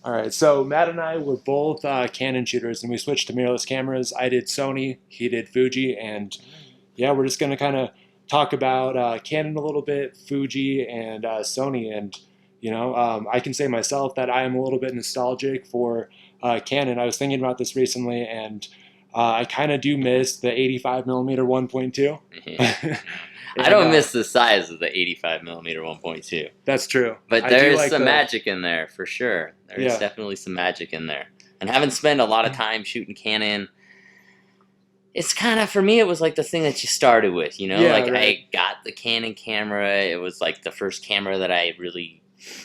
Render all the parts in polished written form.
All right, so Matt and I were both Canon shooters, and we switched to mirrorless cameras. I did Sony, he did Fuji, and yeah, we're just gonna kind of talk about Canon a little bit, Fuji, and Sony. And I can say myself that I am a little bit nostalgic for Canon. I was thinking about this recently, and I kind of do miss the 85 millimeter 1.2. I And don't miss the size of the 85 millimeter 1.2, that's true. but I do there's like some the magic in there for sure. There's yeah. definitely some magic in there. And having spent a lot of time shooting Canon, it's kind of, for me, it was like the thing that you started with, Yeah, like right. I got the Canon camera. It was like the first camera that I really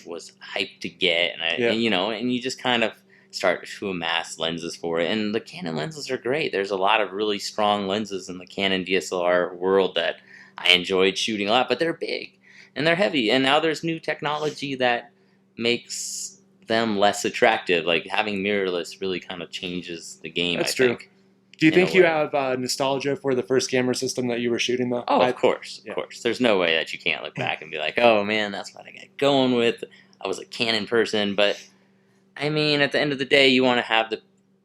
was hyped to get. Yeah. And you just kind of start to amass lenses for it. And the Canon lenses are great. There's a lot of really strong lenses in the Canon DSLR world that I enjoyed shooting a lot, but they're big and they're heavy. And now there's new technology that makes them less attractive. Like having mirrorless really kind of changes the game, I That's true. think, Do you in a think you way. have nostalgia for the first camera system that you were shooting though? Oh, of course, of Yeah. course. There's no way that you can't look back and be like, oh man, that's what I got going with. I was a Canon person, but I mean, at the end of the day, you want to have the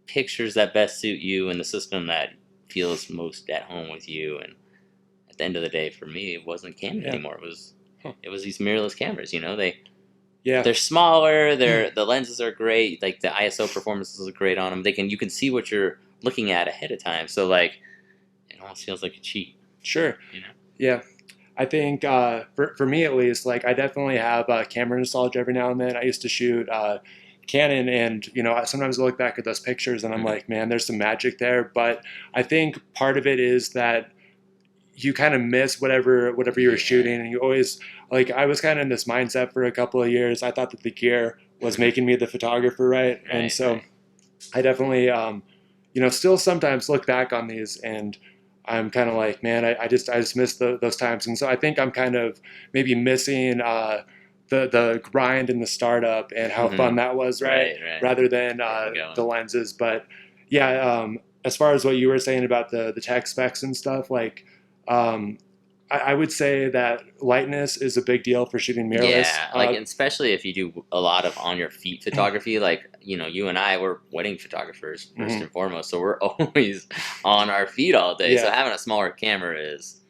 pictures that best suit you and the system that feels most at home with you. And at the end of the day, for me, it wasn't Canon Yeah. anymore. It was Huh. it was these mirrorless cameras. Yeah. They're smaller. The lenses are great. Like the ISO performances are great on them. You can see what you're looking at ahead of time. So like, it almost feels like a cheat. Sure. You know. Yeah. I think for me at least, like I definitely have camera nostalgia every now and then. I used to shoot Canon, and I sometimes look back at those pictures and I'm like, man, there's some magic there. But I think part of it is that you kind of miss whatever you were shooting, and you always like. I was kind of in this mindset for a couple of years. I thought that the gear was making me the photographer, right? And so Right. I definitely, still sometimes look back on these and I'm kind of like, man, I just miss those times. And so I think I'm kind of maybe missing the grind and the startup and how fun that was, right? Right. Rather than Getting going. the lenses. But yeah, as far as what you were saying about the tech specs and stuff, like, um, I would say that lightness is a big deal for shooting mirrorless. Yeah, like especially if you do a lot of on your feet photography, like you and I were wedding photographers first Mhm. and foremost, so we're always on our feet all day. So Yeah. having a smaller camera is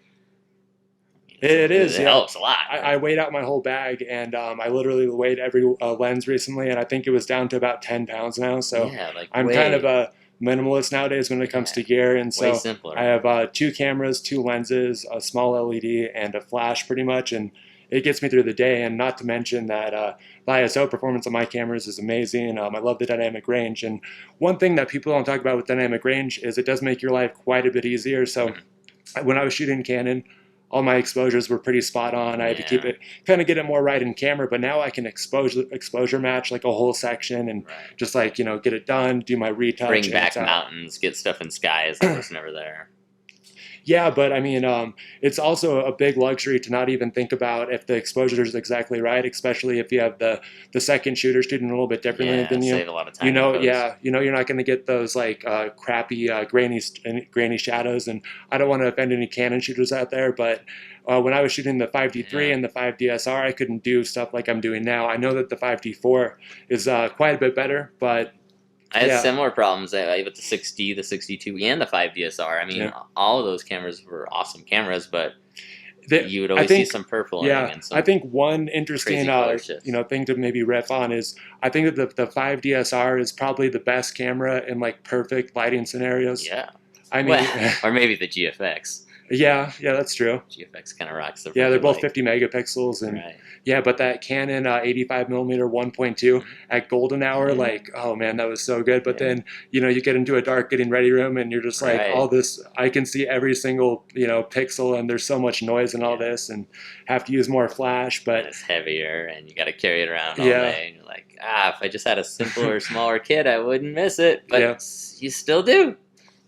It is, it yeah. helps a lot. I weighed out my whole bag, and I literally weighed every lens recently, and I think it was down to about 10 pounds now. So Yeah, like I'm kind of a minimalist nowadays when it comes to gear, and way so simpler. I have two cameras, two lenses, a small LED, and a flash, pretty much, and it gets me through the day. And not to mention that the ISO performance on my cameras is amazing. I love the dynamic range, and one thing that people don't talk about with dynamic range is it does make your life quite a bit easier. So when I was shooting Canon, all my exposures were pretty spot on. I had to keep it, kind of get it more right in camera, but now I can exposure match like a whole section and just like, get it done, do my retouch. Bring back mountains, get stuff in skies that was never there. Yeah, but I mean, it's also a big luxury to not even think about if the exposure is exactly right, especially if you have the second shooter shooting a little bit differently than you. Save a lot of time. in post. You're not going to get those like crappy grainy shadows. And I don't want to offend any Canon shooters out there, but when I was shooting the 5D3 and the 5DSR, I couldn't do stuff like I'm doing now. I know that the 5D4 is quite a bit better, but I had similar problems with the 6D, the 62, and the 5DSR. I mean, all of those cameras were awesome cameras, but you would always see some purple. Yeah, I think one interesting thing to maybe riff on is I think that the 5DSR is probably the best camera in like perfect lighting scenarios. Yeah, I mean, or maybe the GFX. Yeah, that's true. GFX kind of rocks the. Yeah, they're both 50 megapixels, and yeah, but that Canon 85 millimeter 1.2 at golden hour, like, oh man, that was so good. But then you get into a dark getting ready room, and you're just like, all this, I can see every single pixel, and there's so much noise and all this, and have to use more flash. But and it's heavier, and you got to carry it around all day. And you're like, if I just had a simpler, smaller kit, I wouldn't miss it. But you still do.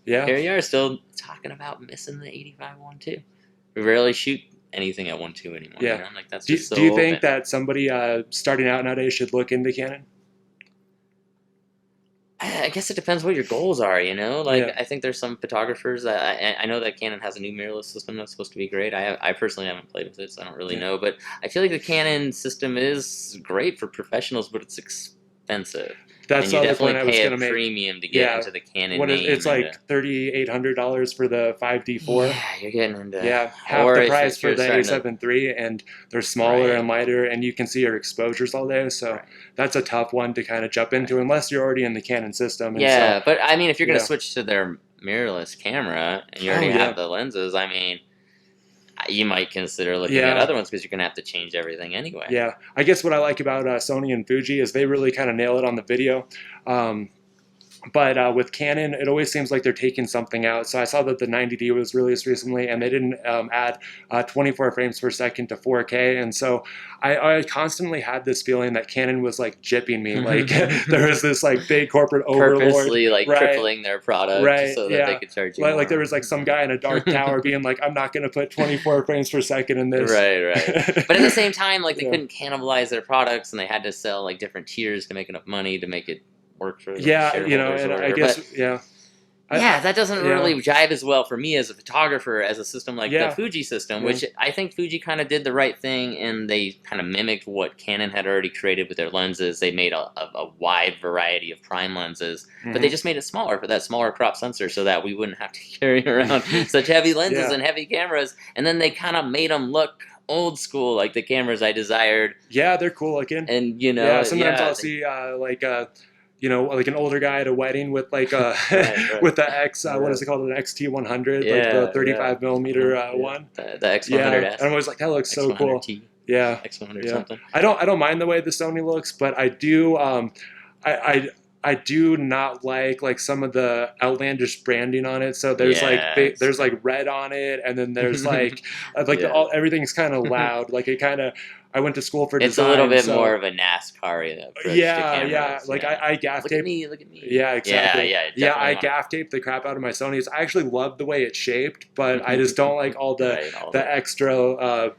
Yeah. Here you are, still talking about missing the 85 1.2. We rarely shoot anything at 1.2 anymore. Yeah. Like that's just so do you think open. that somebody starting out nowadays should look into Canon? I guess it depends what your goals are, I think there's some photographers that I know that Canon has a new mirrorless system that's supposed to be great. I personally haven't played with it, so I don't really know. But I feel like the Canon system is great for professionals, but it's expensive. That's And the you other point definitely I was pay going a to make. premium to get Yeah. into the Canon What is name. it's like $3,800 for the 5D4. Yeah, you're getting into, Yeah, half or the if price for you're the starting to, A7 III, and they're smaller right, and lighter, and you can see your exposures all day. So right. that's a tough one to kind of jump into unless you're already in the Canon system. And so, Yeah, but I mean, if you're going to yeah. switch to their mirrorless camera and you Oh already yeah. have the lenses, I mean, you might consider looking at Yeah. other ones because you're going to have to change everything anyway. Yeah. I guess what I like about Sony and Fuji is they really kind of nail it on the video. But with Canon, it always seems like they're taking something out. So I saw that the 90D was released recently, and they didn't add 24 frames per second to 4K. And so I constantly had this feeling that Canon was like gypping me. Like there was this like big corporate overlord, Purposely like right, crippling their product right, so that yeah. they could charge you Like, more. there was like some guy in a dark tower being like, I'm not going to put 24 frames per second in this. Right, right. But at the same time, like they Yeah. couldn't cannibalize their products, and they had to sell like different tiers to make enough money to make it work for Yeah, you know, shareholders and or I whatever. guess, But yeah. yeah, that doesn't yeah. really jive as well for me as a photographer as a system like Yeah. the Fuji system, Yeah. which I think Fuji kind of did the right thing, and they kind of mimicked what Canon had already created with their lenses. They made a wide variety of prime lenses, but they just made it smaller for that smaller crop sensor so that we wouldn't have to carry around such heavy lenses Yeah. and heavy cameras. And then they kind of made them look old school, like the cameras I desired. Yeah, they're cool looking. And, you know, yeah, sometimes I'll they- see you know, like an older guy at a wedding with like a Right. with the X, what is it called, an XT100, like Yeah, the 35 millimeter yeah. one. The Yeah, X100S. and I'm always like, that looks so cool. X100T, Yeah, X100 yeah. something. I don't mind the way the Sony looks, but I do I do not like some of the outlandish branding on it. So there's there's like red on it, and then there's like Yeah. everything's kind of loud. Like it kind of. I went to school for design. It's a little bit so, more of a NASCAR approach to yeah, cameras. yeah. Like I gaff Look at tape. me, look at me. Yeah, exactly. Yeah. I definitely gaff taped the crap out of my Sonys. I actually love the way it's shaped, but I just don't like all the extra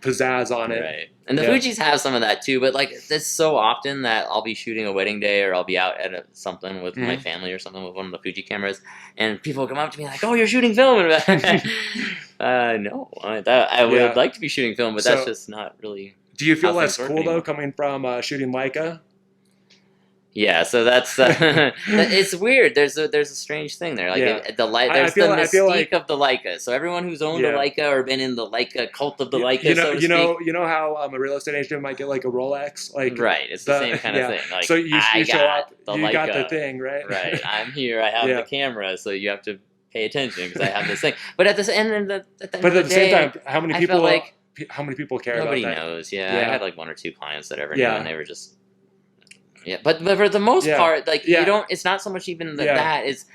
pizzazz on it. Right. And the Yeah. Fujis have some of that too, but like it's so often that I'll be shooting a wedding day or I'll be out at something with my family or something with one of the Fuji cameras, and people come up to me like, "Oh, you're shooting film?" And no, I would like to be shooting film, but that's just not really. Do you feel how less things cool work though anymore. coming from shooting Leica? Yeah, so that's it's weird. There's a strange thing there. Like Yeah. there's the mystique of the Leica. So everyone who's owned a Yeah. Leica or been in the Leica cult of the Leica, You know, so to speak. you know how a real estate agent might get like a Rolex, like Right, it's the same kind of thing. Like, so you show up, the you Leica. got the thing, right? Right, I'm here. I have Yeah. the camera, so you have to pay attention because I have this thing. But at the end of But the at the same day, time, how many I people felt like how many people care nobody about that? knows. Yeah, Yeah. I had like one or two clients that ever knew, Yeah. and they were just. Yeah, but for the most Yeah. part, like Yeah. you don't. It's not so much even Yeah. that. It's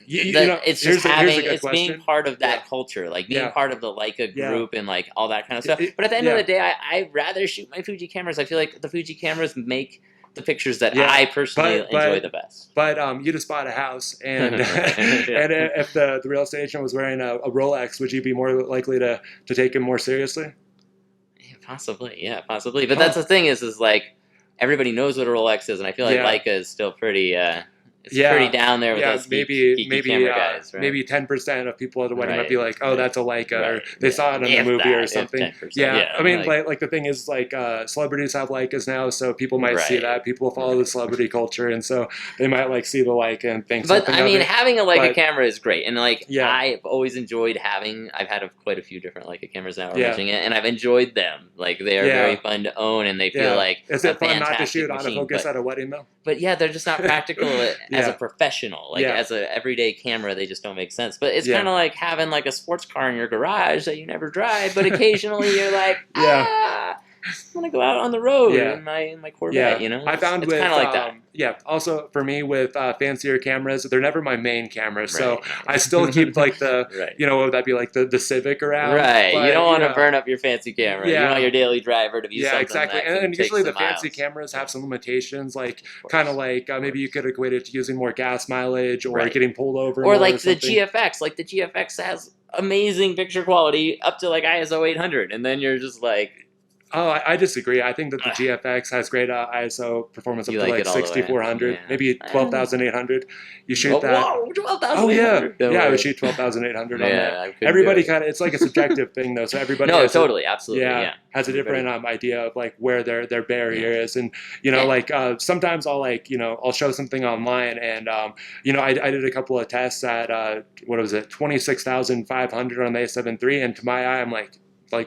You that know, it's here's just a having good it's being question. part of that Yeah. culture, like being Yeah. part of the Leica Yeah. group and like all that kind of stuff. It- But at the end yeah. of the day, I'd rather shoot my Fuji cameras. I feel like the Fuji cameras make the pictures that Yeah. I personally But- enjoy the best. But you just bought a house, and Right. and if the real estate agent was wearing a Rolex, would you be more likely to take him more seriously? Yeah, possibly. But that's the thing is like everybody knows what a Rolex is, and I feel like Yeah. Leica is still pretty. It's Yeah. pretty down there with those geeky camera guys, right? maybe 10% of people at a wedding might Right, be like, oh, right, that's a Leica, or right, they yeah. saw it in a If movie that, or if something. 10%, Yeah, I mean, like- like the thing is, like celebrities have Leicas now, so people might see Right. that. People follow the celebrity culture, and so they might like see the Leica and think But something I mean, of it. having a Leica But- camera is great, and like Yeah. I've always enjoyed having. I've had quite a few different Leica cameras now, Yeah. mentioning it, and I've enjoyed them. Like they are Yeah. very fun to own, and they feel Yeah. like Is a it fun not to fantastic shoot machine, autofocus at a wedding though? But yeah, they're just not practical as Yeah. a professional. Like Yeah. as an everyday camera, they just don't make sense. But it's Yeah. kind of like having like a sports car in your garage that you never drive, but occasionally you're like, Yeah. I want to go out on the road Yeah. in my Corvette. You know, I found it's with kind of like that. yeah. Also, for me with fancier cameras, they're never my main camera, so Right. I still keep like the Right. you know, what would that be like the Civic around? Right, But, you don't want to know, burn up your fancy camera. You Yeah. want your daily driver to be Yeah, something exactly. that can And take usually the some fancy miles. cameras have some limitations, like Of kind course. of like maybe you could equate it to using more gas mileage or Right. getting pulled over, Or more like the something. GFX. Like the GFX has amazing picture quality up to like ISO 800, and then you're just like, Oh, I disagree. I think that the GFX has great ISO performance up You to like like it all the way? 6400, Yeah. maybe 12,800. You shoot Oh, that. whoa, Oh yeah, 12,800. No yeah. I would way. shoot 12,800 on that. Yeah, I couldn't do Everybody it. kind of, it's like a subjective thing though. So everybody No, has a, totally, absolutely, yeah, yeah. has a different Everybody, idea of like where their barrier yeah, is, and yeah, like sometimes I'll like I'll show something online, and I did a couple of tests at what was it 26,500 on the A7 III, and to my eye I'm like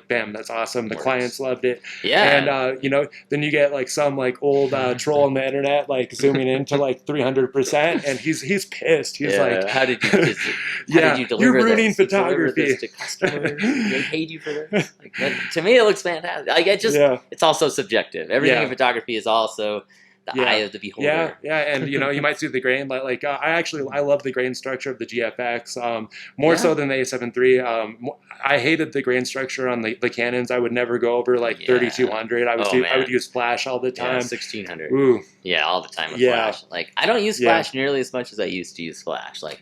bam, that's awesome. The clients works. loved it, and Yeah. then you get like some like old troll on the internet like zooming into like 300%, and he's pissed. He's like, Yeah. How did you? How did yeah, you you're deliver ruining this? You deliver photography. this to customers. They paid you for this. Like, to me, it looks fantastic. Like Yeah, it's also subjective. Everything in yeah. photography is also the eye Yeah, of the yeah, beholder. yeah, and you might see the grain. I love the grain structure of the GFX more so Yeah. than the A7 III. I hated the grain structure on the Canons. I would never go over like Yeah. 3200. Oh I would man. use flash all the Yeah. time. 1600. Ooh, Yeah, all the time with yeah, Flash. Like I don't use yeah, Flash nearly as much as I used to use Flash. Like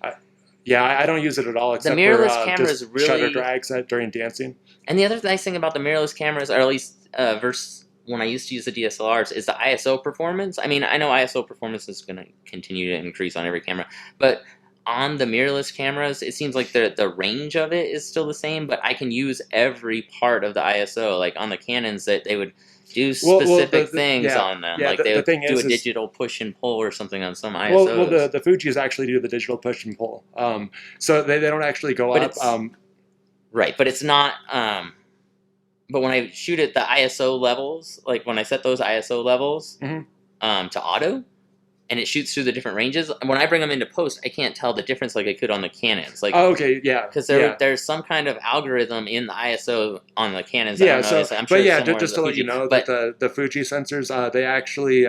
yeah. I don't use it at all the except for mirrorless cameras just shutter really. drags during dancing. And the other nice thing about the mirrorless cameras, or at least versus when I used to use the DSLRs, is the ISO performance. I mean, I know ISO performance is going to continue to increase on every camera, but on the mirrorless cameras, it seems like the range of it is still the same, but I can use every part of the ISO. Like on the Canons, that they would do specific things yeah, on them. yeah. Like they The would thing do a is digital push and pull or something on some well, ISOs. the Fuji's actually do the digital push and pull. So they don't actually go But up. it's right, but it's not. But when I shoot at the ISO levels, like when I set those ISO levels Mhm. to auto, and it shoots through the different ranges, and when I bring them into post, I can't tell the difference like I could on the Canons. Like, Oh, okay, yeah, because yeah. there's some kind of algorithm in the ISO on the Canons. I Yeah, don't know. so I'm sure but it's yeah, similar just to to the let you Fuji. know that But the Fuji sensors they actually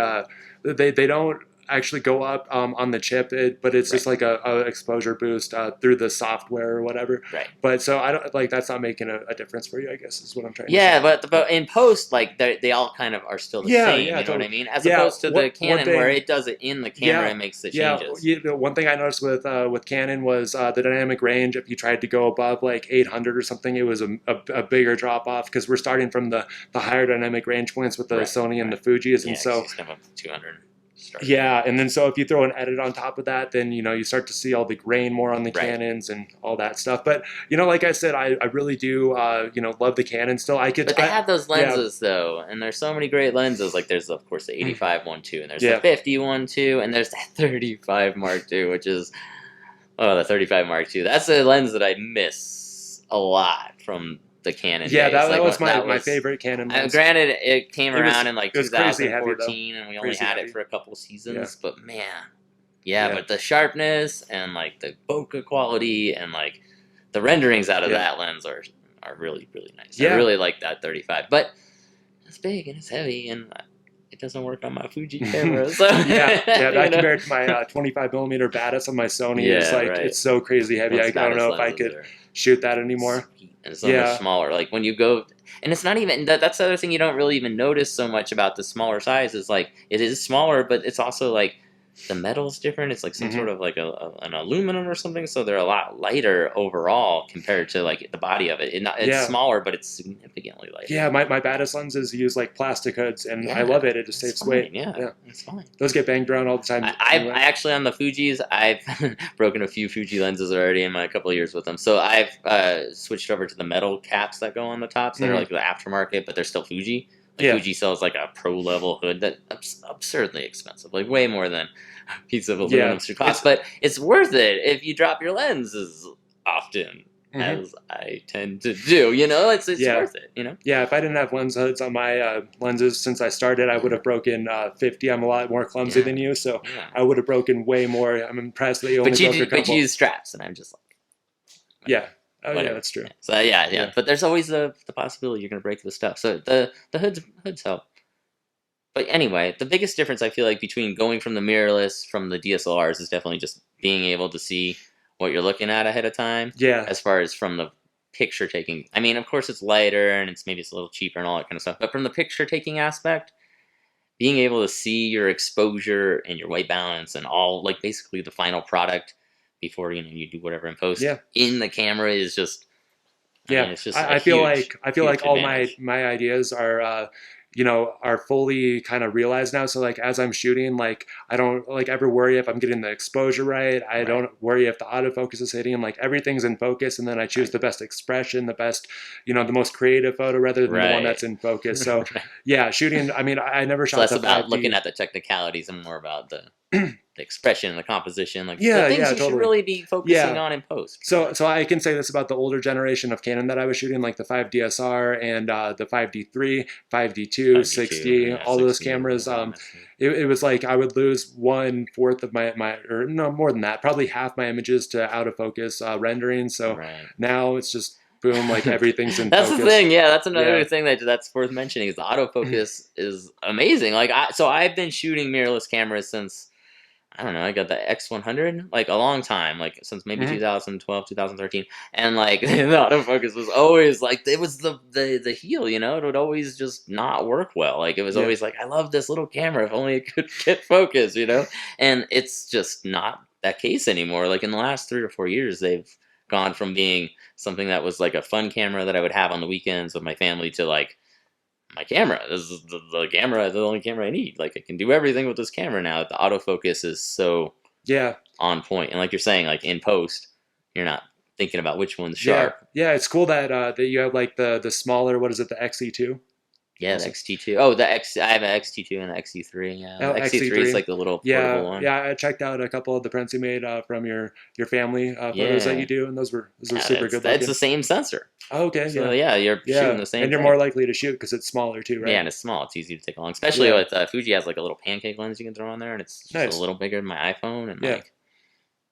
they don't actually go up on the chip, but it's just right, like a exposure boost through the software or whatever. right. But so I don't like that's not making a difference for you, I guess is what I'm trying to Yeah, say. but in post, like they all kind of are still the Yeah, same. yeah, You know what I totally. mean? As Yeah, opposed to the one Canon, where thing. it does it in the camera Yeah, and makes the yeah. changes. One thing I noticed with Canon was the dynamic range. If you tried to go above like 800 or something, it was a bigger drop off because we're starting from the higher dynamic range points with the Right, Sony and right. the Fuji's, Yeah, and 'cause so you step up to 200. Start. yeah, and then so if you throw an edit on top of that, then you start to see all the grain more on the Right. Canons and all that stuff. But like I said, I really do love the Canon still. But they have those Yeah, lenses though, and there's so many great lenses. Like there's of course the 85 one too, and there's the yeah. 50 one too, and there's that 35 Mark II, which is the 35 Mark II. That's a lens that I miss a lot from the Canon Yeah, days. that Like was that my was. favorite Canon lens. Granted, it came It was around in like it was crazy heavy though. 2014, and we only Crazy had heavy. it for a couple seasons. But man, Yeah. but the sharpness and like the bokeh quality and like the renderings out of Yeah. that lens are really really nice. Yeah. I really like that 35, but it's big and it's heavy and it doesn't work on my Fuji camera. So yeah, that you know? compared to my 25 millimeter Batis on my Sony, Yeah, it's like right. it's so crazy heavy. I Those don't know Batis if I lenses could are shoot that anymore. sweet, and it's so much Yeah. smaller. Like when you go, and it's not even that's the other thing you don't really even notice so much about the smaller size is like it is smaller, but it's also like the metal's different. It's like some Mhm. sort of like an aluminum or something. So they're a lot lighter overall compared to like the body of it. It's Yeah. smaller, but it's significantly lighter. Yeah, my Batis lenses use like plastic hoods, and I Yeah, love it. It just it's saves fine. weight. Yeah, it's fine. Those get banged around all the time. I actually on the Fuji's, I've broken a few Fuji lenses already in my couple of years with them. So I've switched over to the metal caps that go on the tops that are Mhm. like the aftermarket, but they're still Fuji. Like Yeah. Fuji sells like a pro level hood that's absurdly expensive, like way more than a piece of aluminum should cost. But it's worth it if you drop your lenses often, Mhm. as I tend to do. It's Yeah. worth it. Yeah, if I didn't have lens hoods on my lenses since I started, I would have broken 50. I'm a lot more clumsy Yeah. than you, so Yeah. I would have broken way more. I'm impressed that you only But broke a couple. but you use straps, and I'm just like. Yeah. Oh, yeah, Whatever. that's true. So yeah. Yeah. But there's always the possibility you're gonna break the stuff. So the hoods help. But anyway, the biggest difference I feel like between going from the mirrorless from the DSLRs is definitely just being able to see what you're looking at ahead of time. Yeah. As far as from the picture taking, I mean, of course it's lighter and maybe it's a little cheaper and all that kind of stuff. But from the picture taking aspect, being able to see your exposure and your white balance and all like basically the final product before you do whatever in post Yeah. in the camera is just I mean, Yeah, it's just a I feel huge like all my advantage. ideas are are fully kind of realized now. So like as I'm shooting, like I don't like ever worry if I'm getting the exposure right. I Right. don't worry if the autofocus is hitting. Like everything's in focus, and then I choose Right. the best expression, the best, the most creative photo rather than the one Right. that's in focus. So Right. yeah, shooting. I mean, I never It's shot less the about looking 5D. at the technicalities and more about the expression and the composition, like the Yeah, things yeah, you should totally. really be focusing Yeah, on in post, so, really. so I can say this about the older generation of Canon that I was shooting, like the 5DSR and the 5D3, 5D2, 5D2, 6D, yeah, all those 60 is cameras. really honestly. It was like I would lose 1/4 of my, or no, more than that, probably half my images to out of focus rendering. So Right. now it's just boom, like everything's in That's the focus. thing. Yeah, that's Yeah. another thing that's worth mentioning is the autofocus is amazing. Like I've been shooting mirrorless cameras since I don't know. I got the X100 like a long time, like since maybe Hmm. 2012, 2013, and like the autofocus was always like it was the heel. It would always just not work well. Like it was Yeah. always like I love this little camera if only it could get focus. And it's just not that case anymore. Like in the last 3 or 4 years, they've gone from being something that was like a fun camera that I would have on the weekends with my family to like my camera. This is the camera, the only camera I need. Like I can do everything with this camera now. The autofocus is so Yeah. on point. And like you're saying, like in post, you're not thinking about which one's Yeah. sharp. Yeah. It's cool that that you have like the smaller, what is it, the XE2? Yeah, the Also. XT2. Oh, the X. I have an XT2 and the XT3. Yeah, Oh, the XT3 is XE3. like the little portable Yeah, one. yeah. I checked out a couple of the prints you made from your family photos that you Yeah, do, and those were yeah, super good that's the looking. same sensor. Oh, okay, So yeah, yeah, you're shooting yeah. the same And you're thing. more likely to shoot because it's smaller too, Yeah, right? and it's small. It's easy to take along, especially Yeah, with Fuji has like a little pancake lens you can throw on there, and it's just a nice. little bigger than my iPhone, and Yeah, like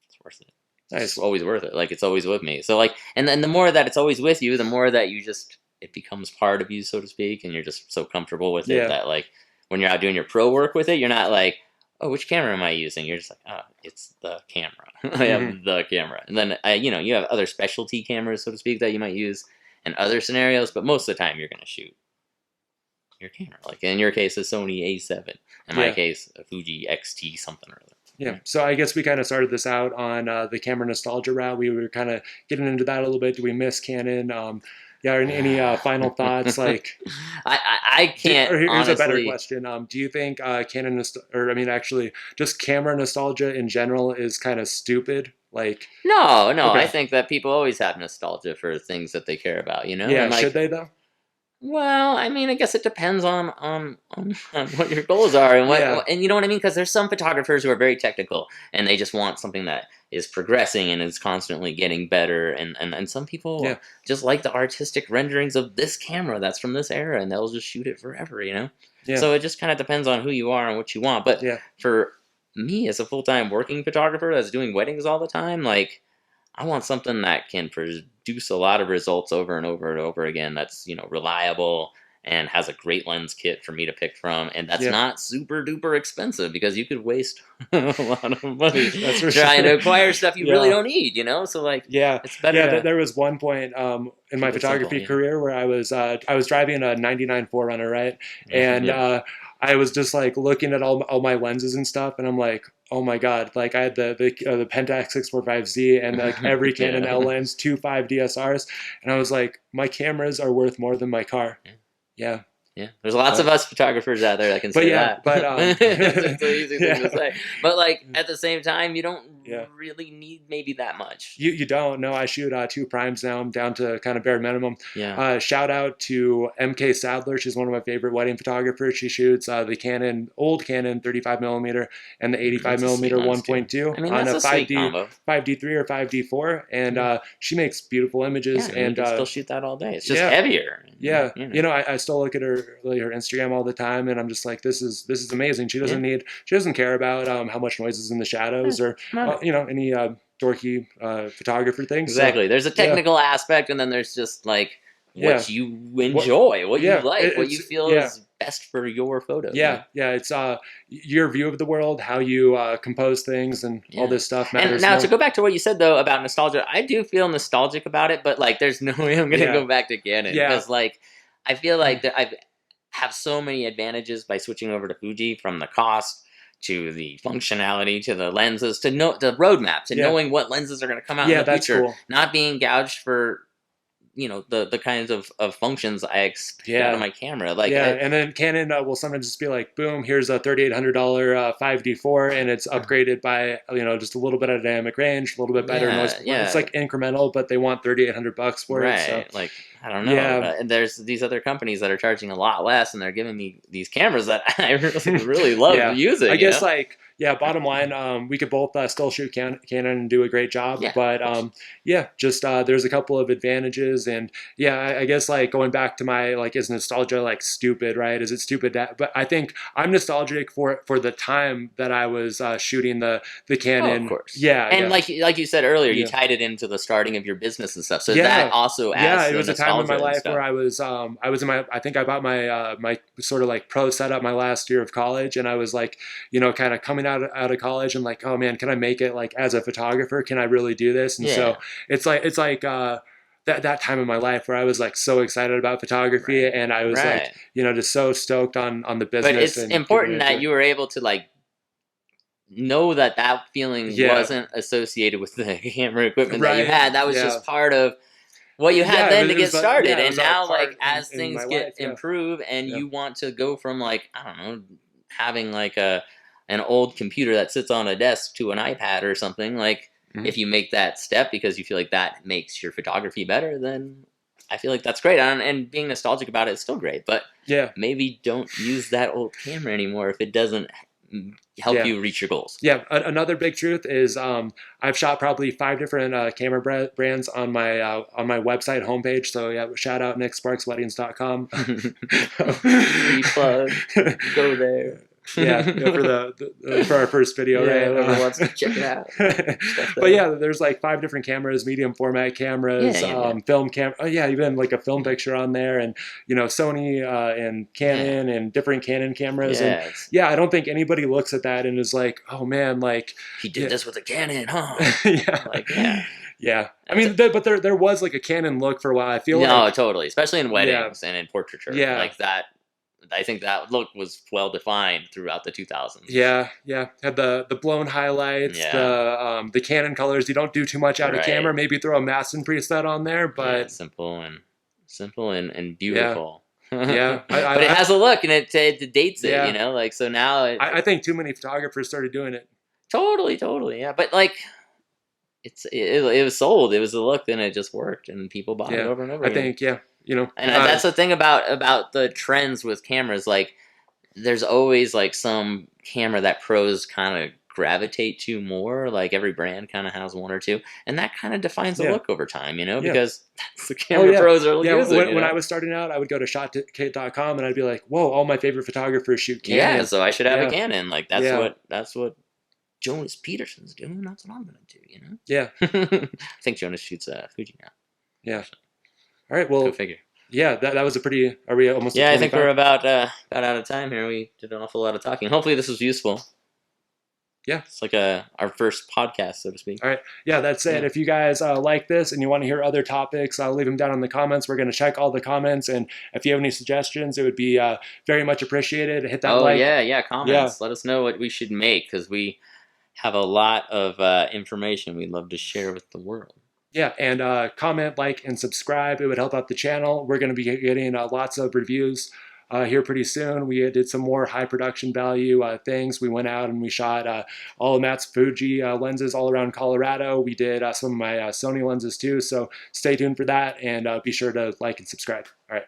it's worth it. It's just nice. always worth it. Like it's always with me. So like, and then the more that it's always with you, the more that you just it becomes part of you, so to speak, and you're just so comfortable with it Yeah, that like when you're out doing your pro work with it, you're not like, oh, which camera am I using? You're just like, oh, it's the camera. I have hmm, the camera, and then you have other specialty cameras, so to speak, that you might use in other scenarios, but most of the time you're gonna shoot your camera. Like in your case, a Sony A7. In my yeah, case, a Fuji XT something or other. yeah. So I guess we kind of started this out on the camera nostalgia route. We were kind of getting into that a little bit. Do we miss Canon? Yeah. Any final thoughts? Like, I can't or here's a better honestly. question. Do you think Canon, or I mean, actually, just camera nostalgia in general is kind of stupid? Like, No, no. I okay, think that people always have nostalgia for things that they care about, yeah, and should like, they though? well, I mean, I guess it depends on what your goals are and Yeah, and you know what I mean. Because there's some photographers who are very technical and they just want something that is progressing and is constantly getting better, and some people yeah, just like the artistic renderings of this camera that's from this era, and they'll just shoot it forever. yeah, So it just kind of depends on who you are and what you want. But yeah, for me, as a full time working photographer that's doing weddings all the time, like I want something that can produce a lot of results over and over and over again. That's reliable and has a great lens kit for me to pick from, and that's yeah. not super duper expensive because you could waste a lot of money That's for trying sure. to acquire stuff you really Yeah, don't need. So like, yeah, it's better yeah. to There was one point in my keep it simple. photography Yeah, career where I was driving a '99 4Runner, right, and yeah, I was just like looking at all my lenses and stuff, and I'm like, oh my god, like I had the Pentax 645Z and like every Canon L yeah. lens, 2.5 DSRs, and I was like, my cameras are worth more than my car. Yeah, Yeah, there's lots of but us photographers out there that can say yeah, that. but It's an easy thing to yeah, say, but like at the same time, you don't yeah. really need maybe that much. You don't know. I shoot 2 primes now. I'm down to kind of bare minimum. Yeah, Shout out to MK Sadler. She's one of my favorite wedding photographers. She shoots the Canon, old Canon 35 millimeter and the 85 that's a sweet millimeter lens too. 1.2 I mean, on that's a a sweet 5D combo. 5D3 or 5D4, and Yeah, she makes beautiful yeah. images. I mean, you And can still shoot that all day. It's just yeah, heavier. yeah, You know. I still look at her Instagram all the time, and I'm just like, this is amazing. Yeah, She doesn't care about how much noise is in the yeah. shadows or No. any dorky photographer things. So Exactly. There's a yeah, technical aspect, and then there's just like yeah, what you what, enjoy, what you yeah, like, what it's you feel yeah, is best for your photos. yeah, yeah. It's your view of the world, how you compose things, and all Yeah. this stuff And matters now to more. go back to what you said though about nostalgia, I do feel nostalgic about it, but like there's no way I'm gonna Yeah, go back to Canon yeah, because like I feel like that I have so many advantages by switching over to Fuji, from the cost to the functionality to the lenses to know the roadmap to yeah, knowing what lenses are going to come out in yeah. the That's future, cool. not being gouged for the kinds of functions I expect out of Yeah. my camera. Like, Yeah, and then Canon will sometimes just be like, boom, here's a $3,800 5D4, and it's upgraded by just a little bit of dynamic range, a little bit better noise yeah, performance. It's yeah, like incremental, but they want $3,800 for it. So right. Like, I don't know. yeah, And there's these other companies that are charging a lot less, and they're giving me these cameras that I really love yeah. I using. guess like yeah. Bottom line, we could both still shoot Canon and do a great job, Yeah, but of course. yeah, just there's a couple of advantages, and yeah, I guess like going back to my like, is nostalgia like stupid, right? Is it stupid that? But I think I'm nostalgic for the time that I was shooting the Oh, of Canon. course. Yeah, And yeah. like you said earlier, you Yeah. tied it into the starting of your business and stuff. So that Yeah, also yeah. adds It to the was a time in my nostalgia and life where stuff. I was in my I think I bought my my sort of like pro setup my last year of college, and I was like, kind of coming out of college and like, oh man, can I make it like as a photographer? Can I really do this? And Yeah, so it's like that time in my life where I was like so excited about photography, right, and I was like, right. just so stoked on the But business it's and getting important into that it. you were able to like know that that feeling Yeah, wasn't associated with the camera equipment that you right. had. That was Yeah. just part of what you had Yeah, then to it get was yeah, started. it And was a now, like, part as in my things get life. Yeah, improve and yeah. you want to go from, like, I don't know, having like an old computer that sits on a desk to an iPad or something, like, Mhm. if you make that step because you feel like that makes your photography better, then I feel like that's great. And being nostalgic about it is still great, but Yeah, maybe don't use that old camera anymore if it doesn't help yeah. you reach your goals. Yeah, another big truth is I've shot probably 5 different camera brands on my website homepage. So yeah, shout out nicksparksweddings.com. Free plug. Go there. Yeah, for our first video, Yeah, right? whoever wants to check it out. Stuff But there. yeah, there's like 5 different cameras, medium format cameras, Yeah, yeah, film cam. Oh yeah, even like a film yeah. picture on there, and Sony and Yeah. Canon and different Canon cameras, and Yeah. yeah, I don't think anybody looks at that and is like, oh man, like He did yeah, this with a Canon, huh? yeah, Like, yeah. yeah. I That's mean, it. but there was like a Canon look for a while. I feel No, like totally. Especially in yeah, weddings and in portraiture. yeah. Like that. I think that look was well defined throughout the 2000s. Yeah, yeah. Had the blown highlights, Yeah. the Canon colors. You don't do too much out of Right. camera. Maybe throw a Masson preset on there, Yeah. but Simple and yeah, beautiful. yeah. But it has a look and it dates it, Yeah. Like, so now I think too many photographers started doing it. totally, yeah. But like, it was sold. It was a look, and it just worked, and people bought it Yeah, over and over I again. think yeah. And that's the thing about the trends with cameras. Like, there's always like some camera that pros kind of gravitate to more. Like, every brand kind of has one or two, and that kind of defines the Yeah, look over time, yeah. because that's the Oh camera yeah, pros are yeah. using. When I was starting out, I would go to shotkit.com and I'd be like, whoa, all my favorite photographers shoot Canon. Yeah, so I should have a Yeah, Canon. Like, yeah, that's what Jonas Peterson's doing. That's what I'm gonna do. yeah, I think Jonas shoots Fuji now. yeah. All right, Go well, figure. yeah, that was a pretty. Are we almost Yeah, at I think 25? we're about out of time here. We did an awful lot of talking. Hopefully, this was useful. Yeah. It's like our first podcast, so to speak. All right. Yeah, that's it. Yeah. If you guys like this and you want to hear other topics, leave them down in the comments. We're going to check all the comments. And if you have any suggestions, it would be very much appreciated. Hit that Oh like. yeah, comments. Let us know what we should make, because we have a lot of information we'd love to share with the world. Yeah, and comment, like, and subscribe. It would help out the channel. We're going to be getting lots of reviews here pretty soon. We did some more high production value things. We went out and we shot all of Matt's Fuji lenses all around Colorado. We did some of my Sony lenses too. So stay tuned for that, and be sure to like and subscribe. All right.